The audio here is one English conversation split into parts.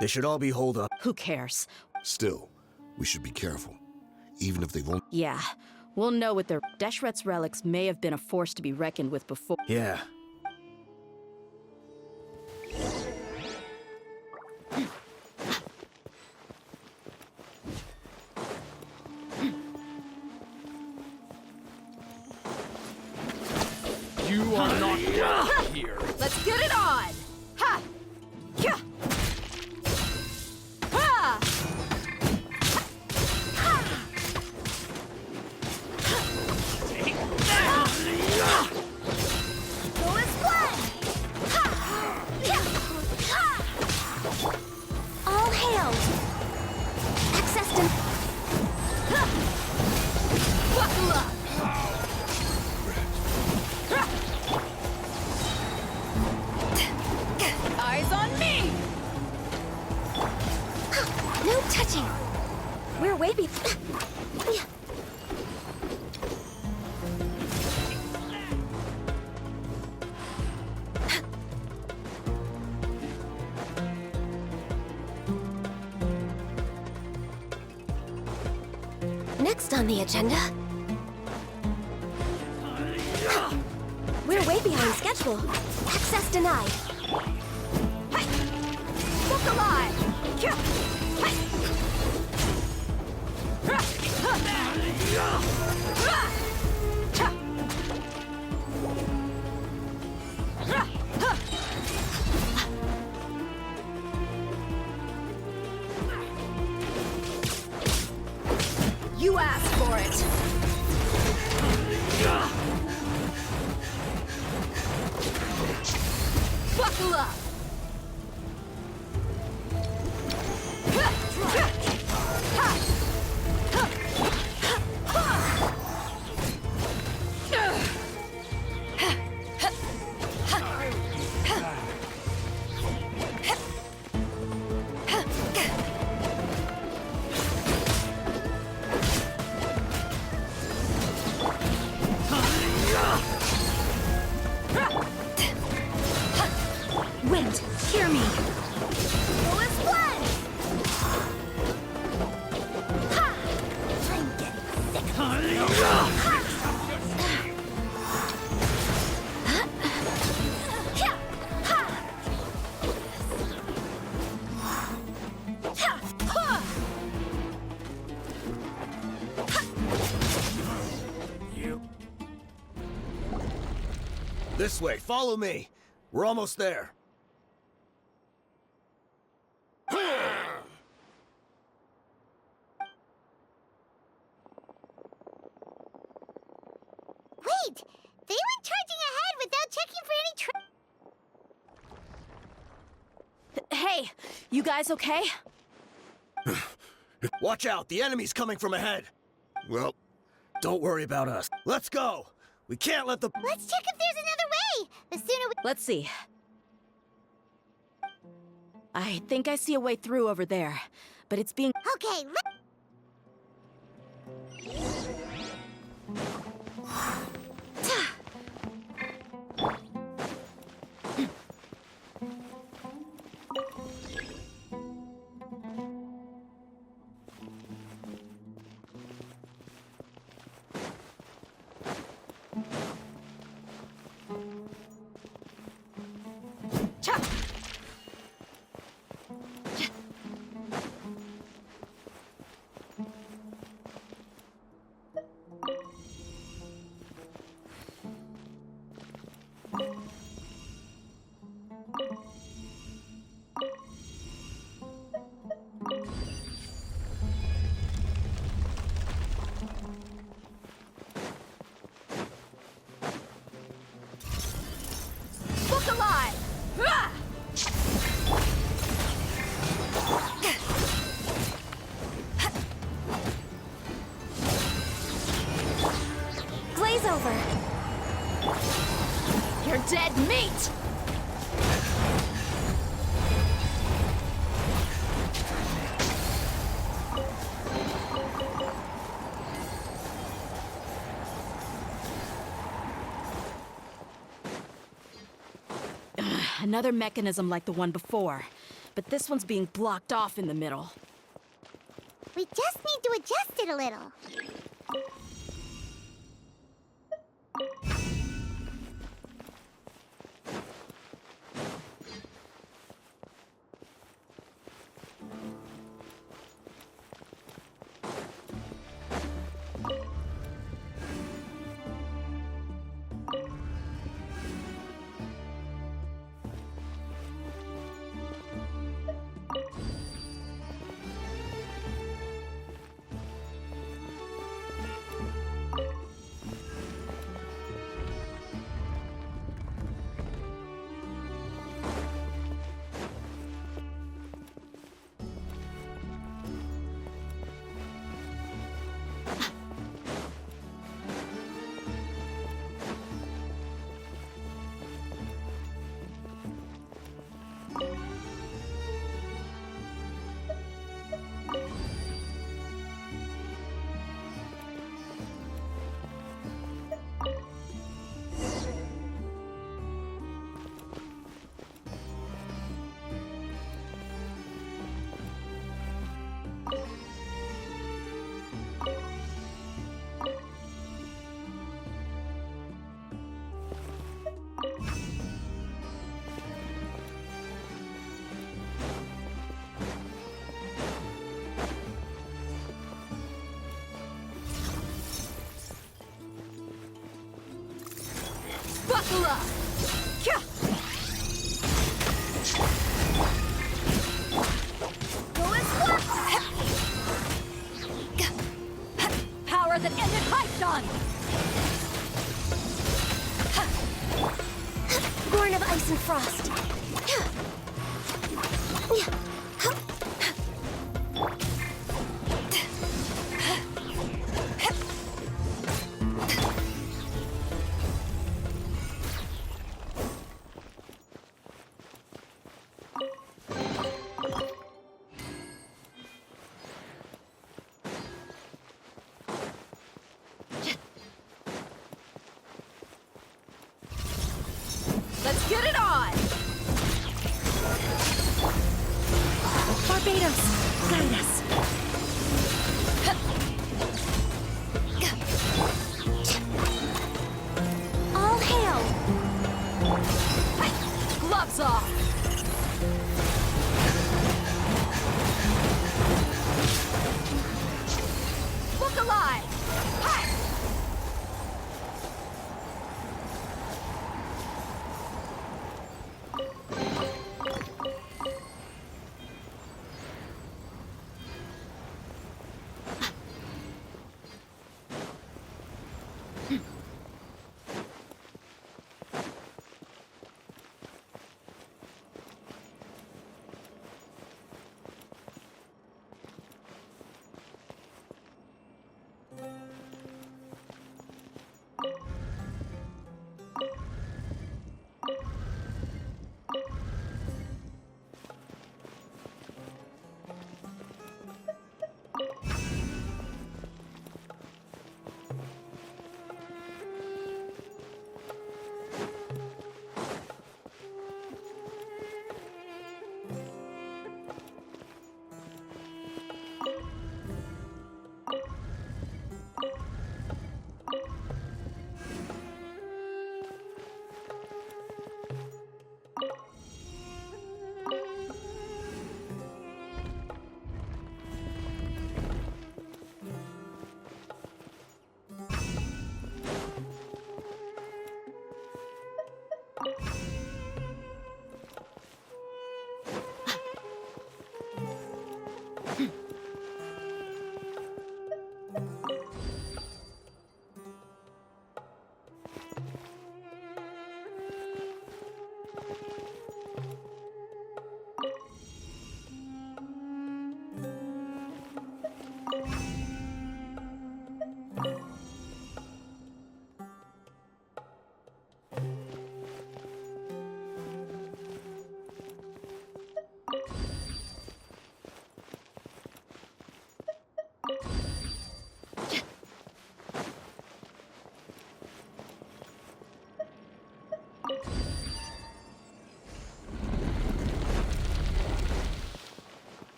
They should all be holed up. Who cares? Still, we should be careful. Even if they've only... Yeah, we'll know what their... Deshret's relics may have been a force to be reckoned with before. Yeah. You are not welcome here. Let's get it on! Ha! Yeah! Ha! Go as one! All hail! Access to... Buckle up! Eyes on me! No touching! We're way be... Next on the agenda... We're way behind schedule. Access denied. Look alive! You asked for it! Buckle up! Wind, hear me. Go as one! I'm getting sick. This way, follow me. We're almost there. Wait! They went charging ahead without checking for any Hey, you guys okay? Watch out, the enemy's coming from ahead. Well, don't worry about us. Let's go. We can't let the... Let's check if there's another way! The sooner we... Let's see. I think I see a way through over there, but it's being... Okay, Look alive! Ah! glaze over. You're dead meat! Another mechanism like the one before. but this one's being blocked off in the middle. We just need to adjust it a little. Buckle up! Kya! Go and squat! Power that ended Hypton! Born of ice and frost. Let's get it on! Barbados, guide us. All hail! Gloves off! Look alive! Hi!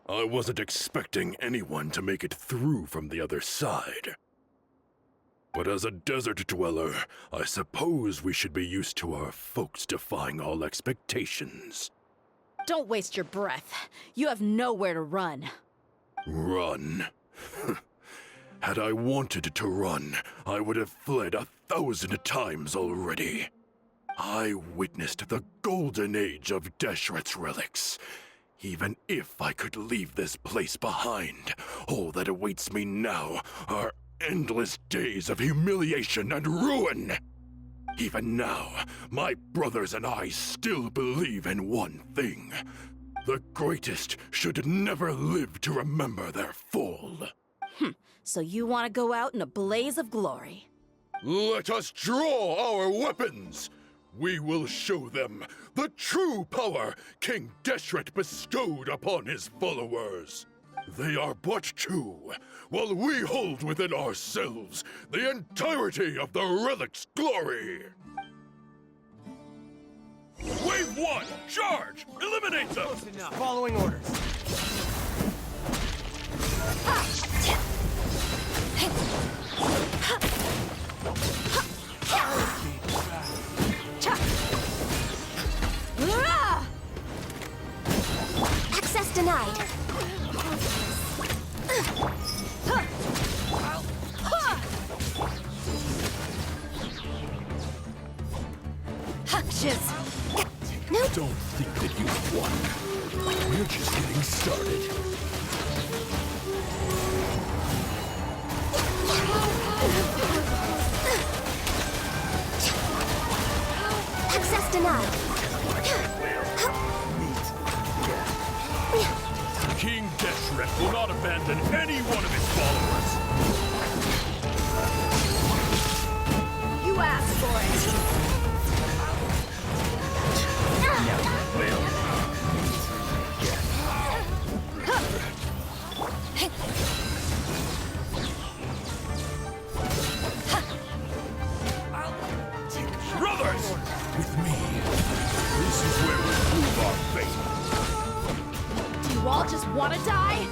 I wasn't expecting anyone to make it through from the other side. But as a desert dweller, I suppose we should be used to our folks defying all expectations. Don't waste your breath. You have nowhere to run. Run? Had I wanted to run, I would have fled 1,000 times already. I witnessed the golden age of Deshret's relics. Even if I could leave this place behind, all that awaits me now are endless days of humiliation and ruin. Even now, my brothers and I still believe in one thing. The greatest should never live to remember their fall. So you want to go out in a blaze of glory. Let us draw our weapons! We will show them the true power King Deshret bestowed upon his followers. They are but two, while we hold within ourselves the entirety of the relic's glory. Wave 1, charge! Eliminate them! Following orders. Access denied. Shiz. Don't think that you've won. We're just getting started. Access denied. King Deshret will not abandon any one of his followers. You asked for it. Brothers! With me, this is where we prove our faith. Do you all just want to die?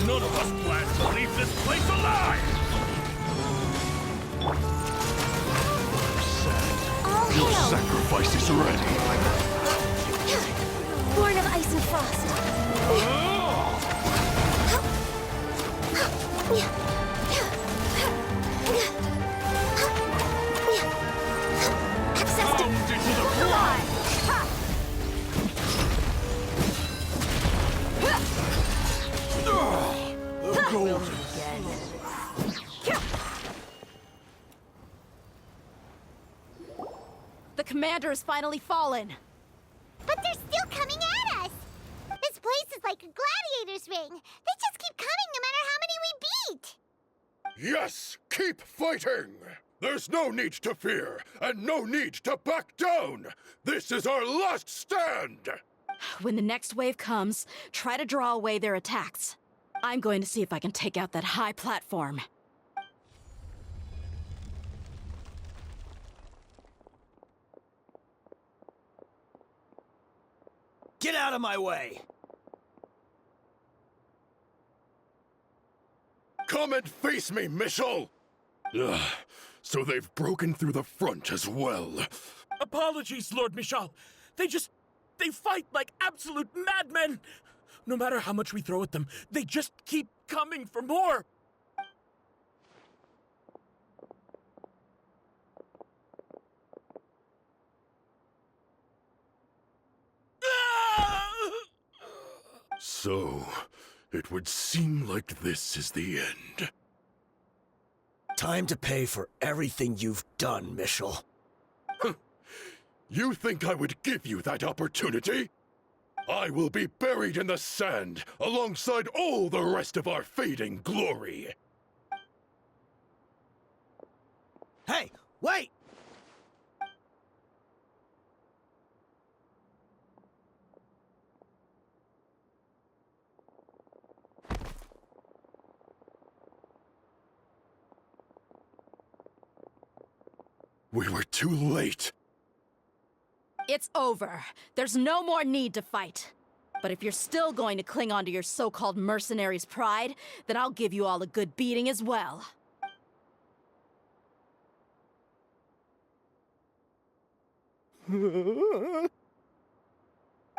None of us plan to leave this place alive! All Your hail! sacrifice is ready. Born of ice and frost. Access to Bound into the blood! The golden The commander has finally fallen. But they're still coming at us! This place is like a gladiator's ring. They just keep coming no matter how many we beat! Yes! Keep fighting! There's no need to fear, and no need to back down! This is our last stand! When the next wave comes, try to draw away their attacks. I'm going to see if I can take out that high platform. Get out of my way! Come and face me, Mishal! Ugh, so they've broken through the front as well. Apologies, Lord Michal. They fight like absolute madmen. No matter how much we throw at them, they just keep coming for more. So, it would seem like this is the end. Time to pay for everything you've done, Mishal. You think I would give you that opportunity? I will be buried in the sand alongside all the rest of our fading glory. Hey, wait! We were too late. It's over. There's no more need to fight. But if you're still going to cling on to your so-called mercenary's pride, then I'll give you all a good beating as well.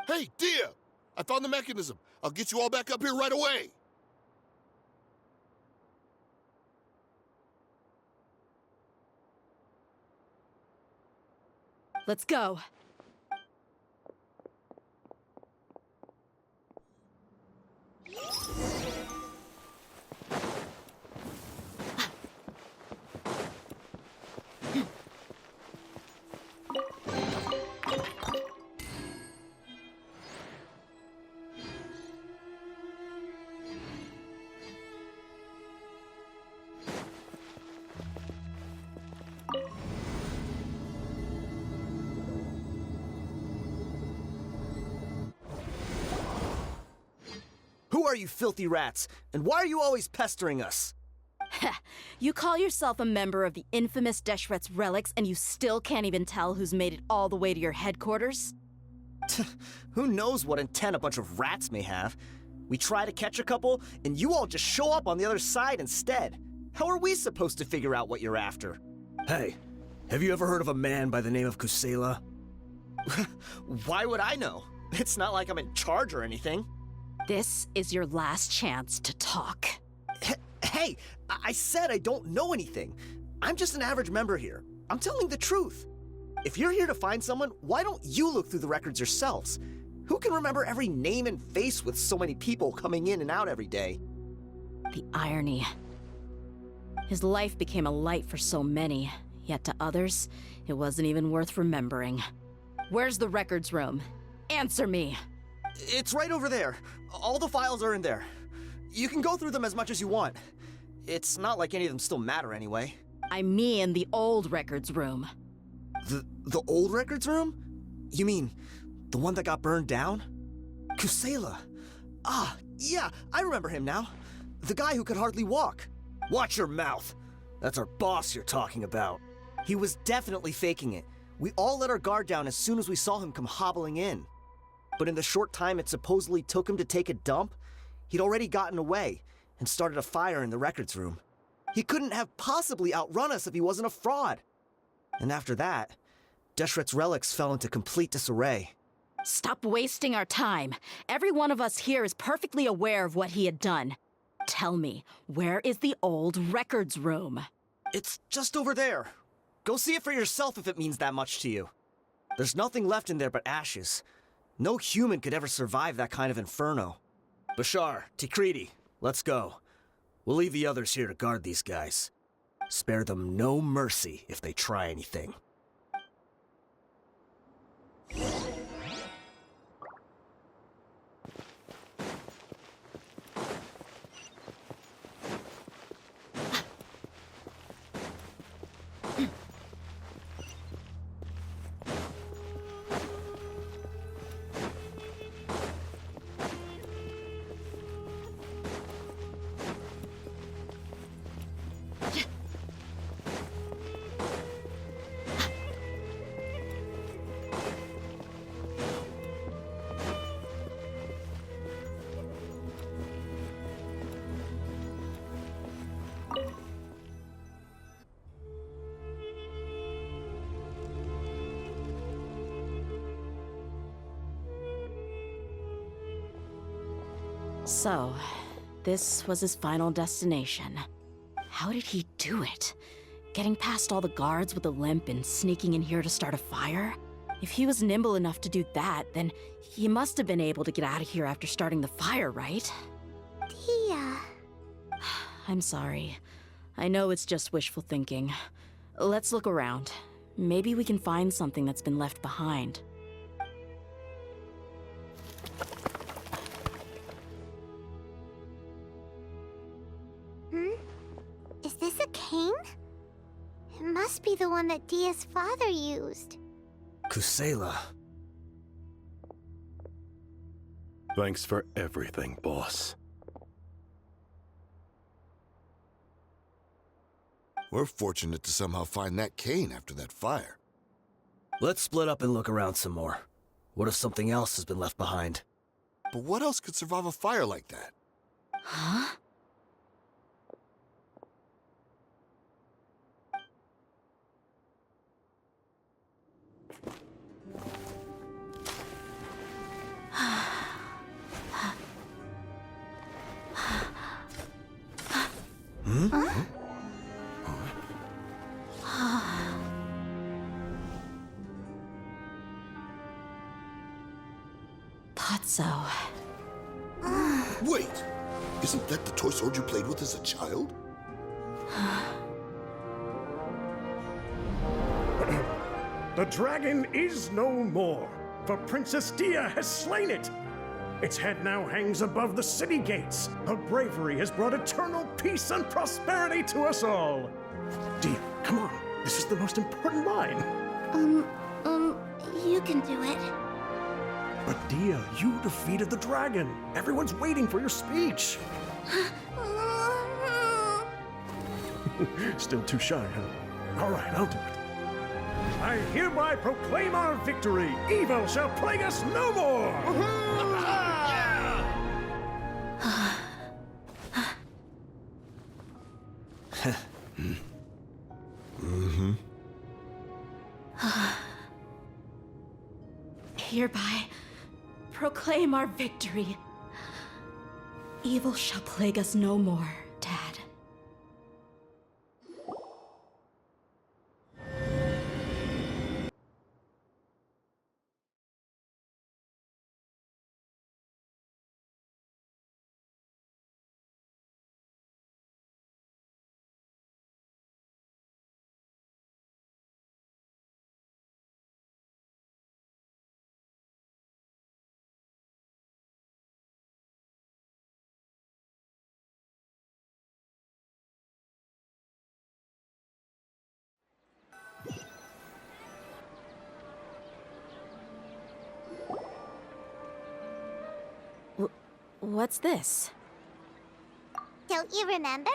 Hey, Dehya! I found the mechanism. I'll get you all back up here right away. Let's go. Who are you filthy rats? And why are you always pestering us? You call yourself a member of the infamous Deshret's relics, and you still can't even tell who's made it all the way to your headquarters? Who knows what intent a bunch of rats may have? We try to catch a couple, and you all just show up on the other side instead. How are we supposed to figure out what you're after? Hey, have you ever heard of a man by the name of Kusela? Why would I know? It's not like I'm in charge or anything. This is your last chance to talk. Hey, I said I don't know anything. I'm just an average member here. I'm telling the truth. If you're here to find someone, why don't you look through the records yourselves? Who can remember every name and face with so many people coming in and out every day? The irony. His life became a light for so many, yet to others, it wasn't even worth remembering. Where's the records room? Answer me! It's right over there. All the files are in there. You can go through them as much as you want. It's not like any of them still matter anyway. I mean the old records room. The old records room? You mean the one that got burned down? Kusela. Ah, yeah, I remember him now. The guy who could hardly walk. Watch your mouth. That's our boss you're talking about. He was definitely faking it. We all let our guard down as soon as we saw him come hobbling in. But in the short time it supposedly took him to take a dump, he'd already gotten away and started a fire in the records room. He couldn't have possibly outrun us if he wasn't a fraud. And after that, Deshret's relics fell into complete disarray. Stop wasting our time. Every one of us here is perfectly aware of what he had done. Tell me, where is the old records room? It's just over there. Go see it for yourself if it means that much to you. There's nothing left in there but ashes. No human could ever survive that kind of inferno. Bashar, Tikriti, let's go. We'll leave the others here to guard these guys. Spare them no mercy if they try anything. So, this was his final destination. How did he do it? Getting past all the guards with a limp and sneaking in here to start a fire? If he was nimble enough to do that, then he must have been able to get out of here after starting the fire, right? Dehya. I'm sorry. I know it's just wishful thinking. Let's look around. Maybe we can find something that's been left behind. Is this a cane? It must be the one that Dehya's father used. Kusela. Thanks for everything, boss. We're fortunate to somehow find that cane after that fire. Let's split up and look around some more. What if something else has been left behind? But what else could survive a fire like that? Huh? Potso. Wait! Isn't that the toy sword you played with as a child? The dragon is no more, for Princess Dehya has slain it. Its head now hangs above the city gates. Her bravery has brought eternal peace and prosperity to us all. Dehya, come on. This is the most important line. You can do it. But Dehya, you defeated the dragon. Everyone's waiting for your speech. Still too shy, huh? All right, I'll do it. I hereby proclaim our victory. Evil shall plague us no more. Hereby proclaim our victory. Evil shall plague us no more, Dad. What's this? Don't you remember?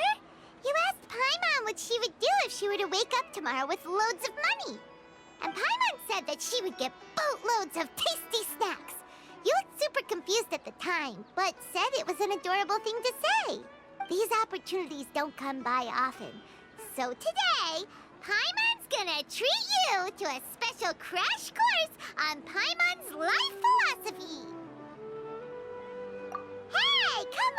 You asked Paimon what she would do if she were to wake up tomorrow with loads of money. And Paimon said that she would get boatloads of tasty snacks. You looked super confused at the time, but said it was an adorable thing to say. These opportunities don't come by often. So today, Paimon's gonna treat you to a special crash course on Paimon's life philosophy. Hey, come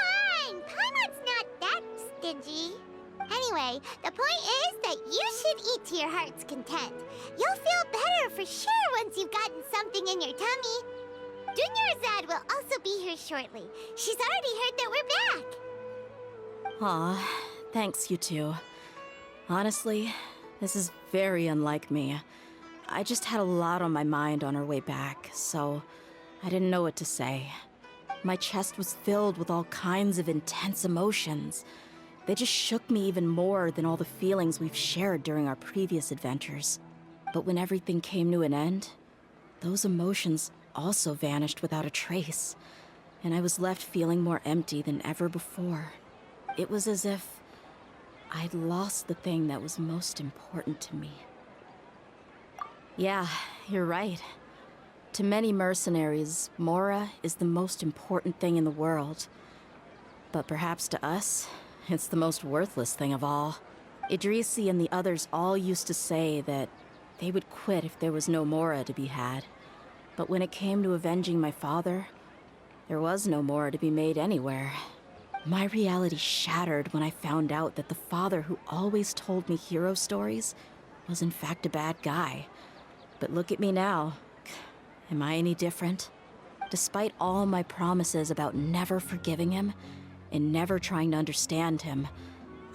on! Paimon's not that stingy. Anyway, the point is that you should eat to your heart's content. You'll feel better for sure once you've gotten something in your tummy. Dunyarzad will also be here shortly. She's already heard that we're back. Aw, thanks, you two. Honestly, this is very unlike me. I just had a lot on my mind on our way back, so I didn't know what to say. My chest was filled with all kinds of intense emotions. They just shook me even more than all the feelings we've shared during our previous adventures. But when everything came to an end, those emotions also vanished without a trace, and I was left feeling more empty than ever before. It was as if I'd lost the thing that was most important to me. Yeah, you're right. To many mercenaries, Mora is the most important thing in the world. But perhaps to us, it's the most worthless thing of all. Idrisi and the others all used to say that they would quit if there was no Mora to be had. But when it came to avenging my father, there was no Mora to be made anywhere. My reality shattered when I found out that the father who always told me hero stories was in fact a bad guy. But look at me now. Am I any different? Despite all my promises about never forgiving him and never trying to understand him,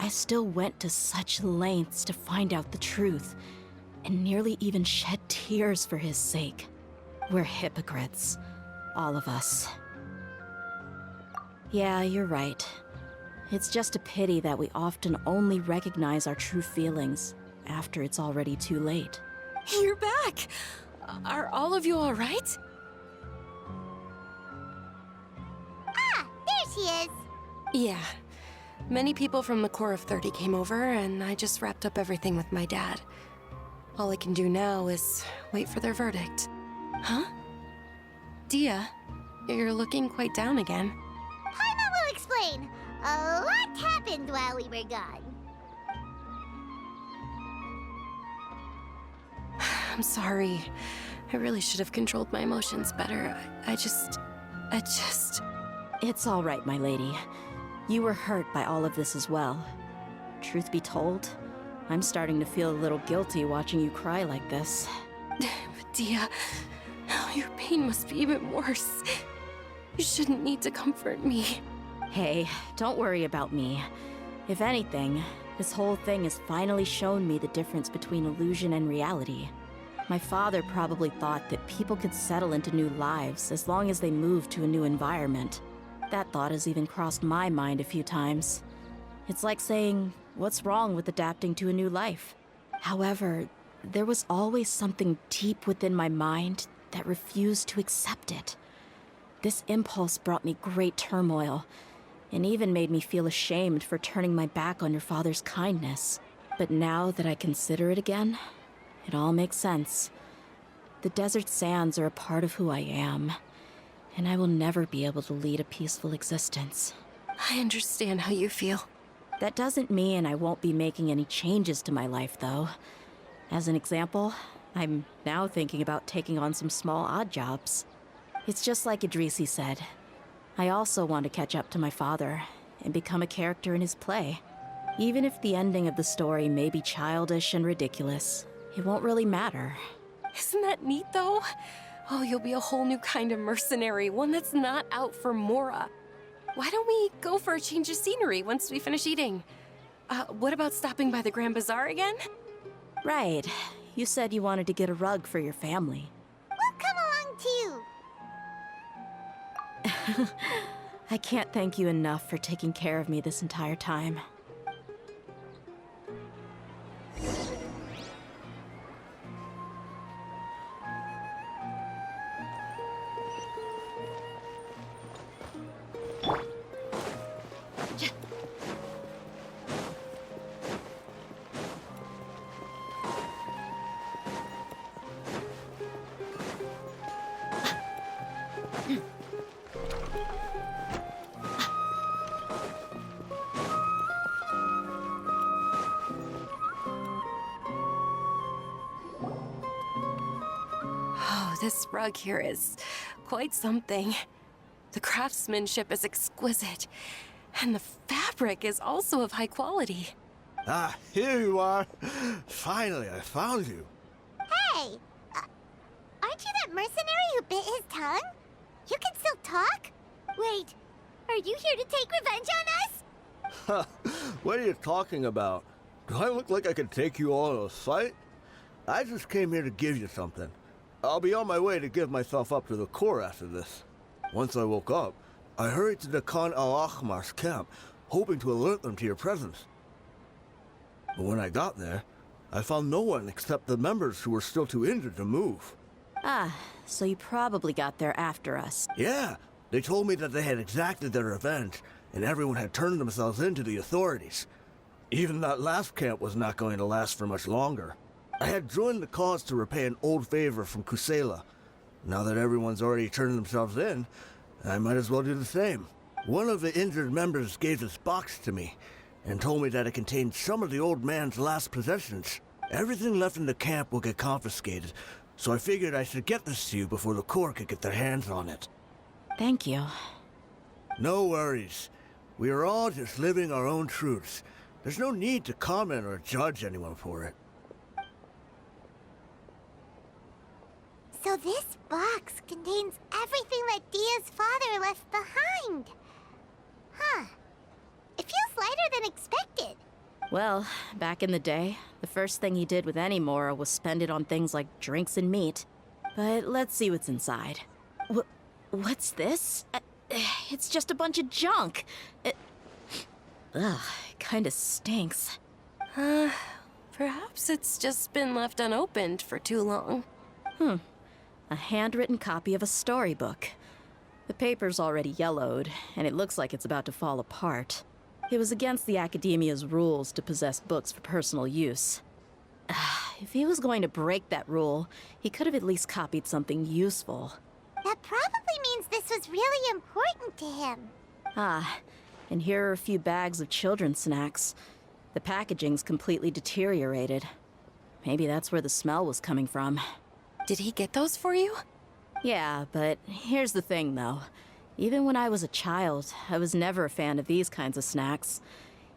I still went to such lengths to find out the truth and nearly even shed tears for his sake. We're hypocrites, all of us. Yeah, you're right. It's just a pity that we often only recognize our true feelings after it's already too late. You're back! Are all of you all right? Ah, there she is. Yeah. Many people from the Corps of 30 came over, and I just wrapped up everything with my dad. All I can do now is wait for their verdict. Huh? Dehya, You're looking quite down again. Paimon will explain. A lot happened while we were gone. I'm sorry. I really should have controlled my emotions better. I just... It's all right, my lady. You were hurt by all of this as well. Truth be told, I'm starting to feel a little guilty watching you cry like this. Dehya, your pain must be even worse. You shouldn't need to comfort me. Hey, don't worry about me. If anything, this whole thing has finally shown me the difference between illusion and reality. My father probably thought that people could settle into new lives as long as they moved to a new environment. That thought has even crossed my mind a few times. It's like saying, what's wrong with adapting to a new life? However, there was always something deep within my mind that refused to accept it. This impulse brought me great turmoil, and even made me feel ashamed for turning my back on your father's kindness. But now that I consider it again, it all makes sense. The desert sands are a part of who I am, and I will never be able to lead a peaceful existence. I understand how you feel. That doesn't mean I won't be making any changes to my life, though. As an example, I'm now thinking about taking on some small odd jobs. It's just like Idrisi said. I also want to catch up to my father and become a character in his play. Even if the ending of the story may be childish and ridiculous, it won't really matter. Isn't that neat, though? Oh, you'll be a whole new kind of mercenary, one that's not out for Mora. Why don't we go for a change of scenery once we finish eating? What about stopping by the Grand Bazaar again? Right. You said you wanted to get a rug for your family. We'll come along too. I can't thank you enough for taking care of me this entire time. Oh, this rug here is quite something. The craftsmanship is exquisite, and the fabric is also of high quality. Ah, here you are. Finally, I found you. Hey! Aren't you that mercenary who bit his tongue? You can still talk? Wait, are you here to take revenge on us? What are you talking about? Do I look like I could take you all in a fight? I just came here to give you something. I'll be on my way to give myself up to the Corps after this. Once I woke up, I hurried to the Khan al-Ahmar's camp, hoping to alert them to your presence. But when I got there, I found no one except the members who were still too injured to move. Ah, so you probably got there after us. Yeah, they told me that they had exacted their revenge, and everyone had turned themselves in to the authorities. Even that last camp was not going to last for much longer. I had joined the cause to repay an old favor from Kusela. Now that everyone's already turned themselves in, I might as well do the same. One of the injured members gave this box to me, and told me that it contained some of the old man's last possessions. Everything left in the camp will get confiscated, so I figured I should get this to you before the Corps could get their hands on it. Thank you. No worries. We are all just living our own truths. There's no need to comment or judge anyone for it. So this box contains everything that Dehya's father left behind. Huh. It feels lighter than expected. Well, back in the day, the first thing he did with any Mora was spend it on things like drinks and meat. But let's see what's inside. What's this? It's just a bunch of junk. It kinda stinks. Perhaps it's just been left unopened for too long. A handwritten copy of a storybook. The paper's already yellowed, and it looks like it's about to fall apart. It was against the Academia's rules to possess books for personal use. If he was going to break that rule, he could have at least copied something useful. That probably means this was really important to him. Ah, and here are a few bags of children's snacks. The packaging's completely deteriorated. Maybe that's where the smell was coming from. Did he get those for you? Yeah, but here's the thing, though. Even when I was a child, I was never a fan of these kinds of snacks.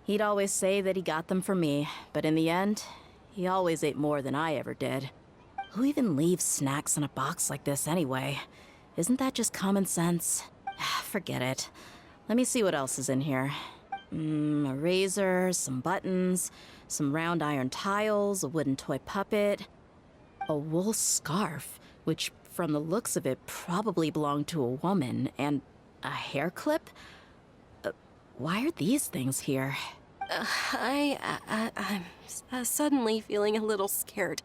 He'd always say that he got them for me, but in the end, he always ate more than I ever did. Who even leaves snacks in a box like this anyway? Isn't that just common sense? Forget it. Let me see what else is in here. A razor, some buttons, some round iron tiles, a wooden toy puppet, a wool scarf, which from the looks of it probably belonged to a woman, and a hair clip? Why are these things here? I'm suddenly feeling a little scared.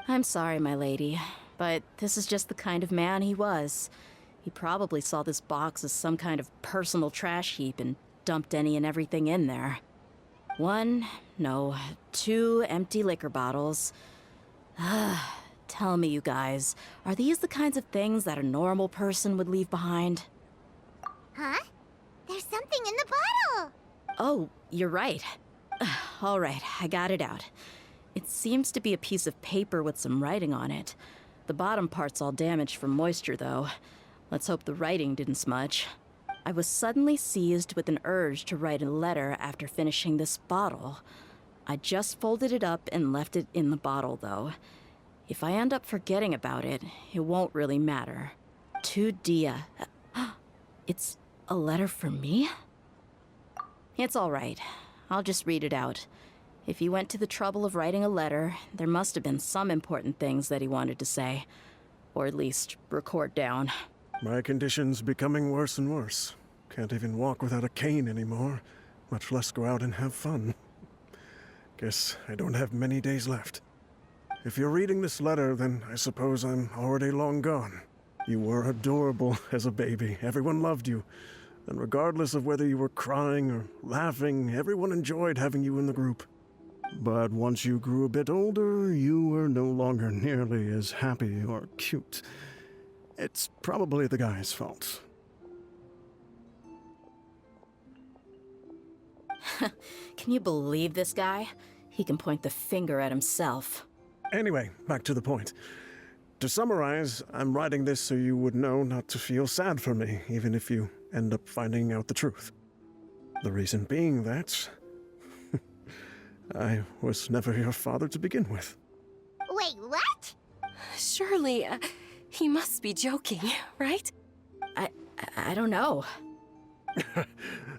I'm sorry, my lady, but this is just the kind of man he was. He probably saw this box as some kind of personal trash heap and dumped any and everything in there. 2 empty liquor bottles. Tell me, you guys, are these the kinds of things that a normal person would leave behind? Huh? There's something in the bottle! Oh, you're right. All right, I got it out. It seems to be a piece of paper with some writing on it. The bottom part's all damaged from moisture, though. Let's hope the writing didn't smudge. I was suddenly seized with an urge to write a letter after finishing this bottle. I just folded it up and left it in the bottle, though. If I end up forgetting about it, it won't really matter. To Dehya. It's a letter for me? It's all right. I'll just read it out. If he went to the trouble of writing a letter, there must have been some important things that he wanted to say. Or at least record down. My condition's becoming worse and worse. Can't even walk without a cane anymore, much less go out and have fun. Guess I don't have many days left. If you're reading this letter, then I suppose I'm already long gone. You were adorable as a baby. Everyone loved you. And regardless of whether you were crying or laughing, everyone enjoyed having you in the group. But once you grew a bit older, you were no longer nearly as happy or cute. It's probably the guy's fault. Can you believe this guy? He can point the finger at himself. Anyway, back to the point. To summarize, I'm writing this so you would know not to feel sad for me, even if you end up finding out the truth. The reason being that I was never your father to begin with. Wait, what? Surely, he must be joking, right? I don't know.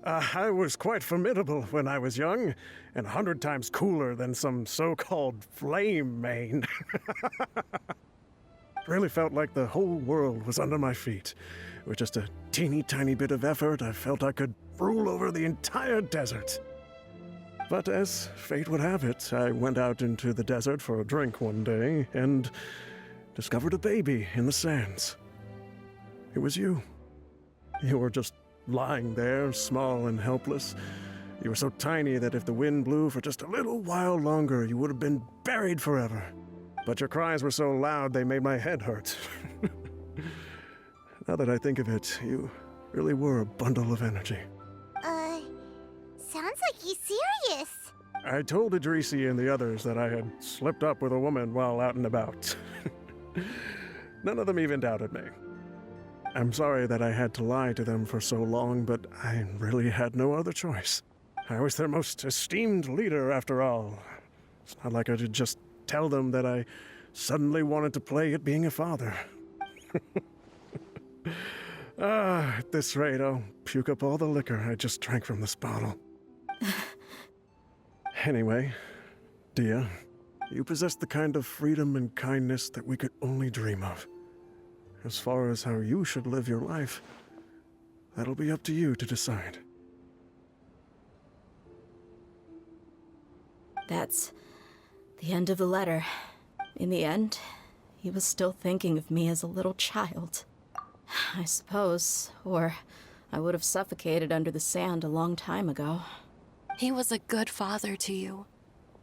I was quite formidable when I was young, and 100 times cooler than some so-called flame main. Really felt like the whole world was under my feet. With just a teeny tiny bit of effort, I felt I could rule over the entire desert. But as fate would have it, I went out into the desert for a drink one day and discovered a baby in the sands. It was you. You were just lying there, small and helpless. You were so tiny that if the wind blew for just a little while longer, you would have been buried forever. But your cries were so loud they made my head hurt. Now that I think of it, you really were a bundle of energy. Sounds like he's serious. I told Idrisi and the others that I had slipped up with a woman while out and about. None of them even doubted me. I'm sorry that I had to lie to them for so long, but I really had no other choice. I was their most esteemed leader, after all. It's not like I could just tell them that I suddenly wanted to play at being a father. At this rate, I'll puke up all the liquor I just drank from this bottle. Anyway, Dehya, you possess the kind of freedom and kindness that we could only dream of. As far as how you should live your life, that'll be up to you to decide. That's the end of the letter. In the end, he was still thinking of me as a little child. I suppose, or I would have suffocated under the sand a long time ago. He was a good father to you.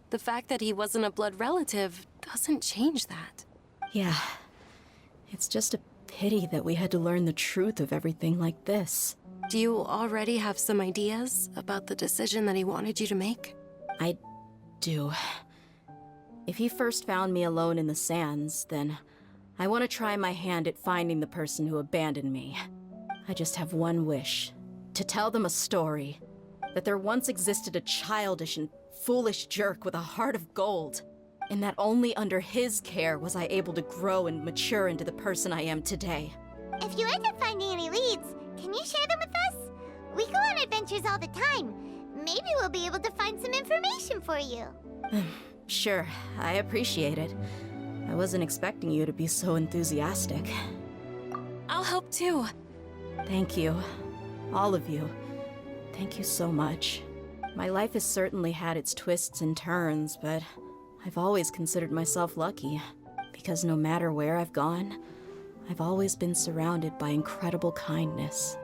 The fact that he wasn't a blood relative doesn't change that. Yeah, it's just a Pity that we had to learn the truth of everything like this. Do you already have some ideas about the decision that he wanted you to make? I do. If he first found me alone in the sands, then I want to try my hand at finding the person who abandoned me. I just have one wish. To tell them a story. That there once existed a childish and foolish jerk with a heart of gold. And that only under his care was I able to grow and mature into the person I am today. If you end up finding any leads, can you share them with us? We go on adventures all the time. Maybe we'll be able to find some information for you. Sure, I appreciate it. I wasn't expecting you to be so enthusiastic. I'll help too. Thank you. All of you. Thank you so much. My life has certainly had its twists and turns, but I've always considered myself lucky. Because no matter where I've gone, I've always been surrounded by incredible kindness.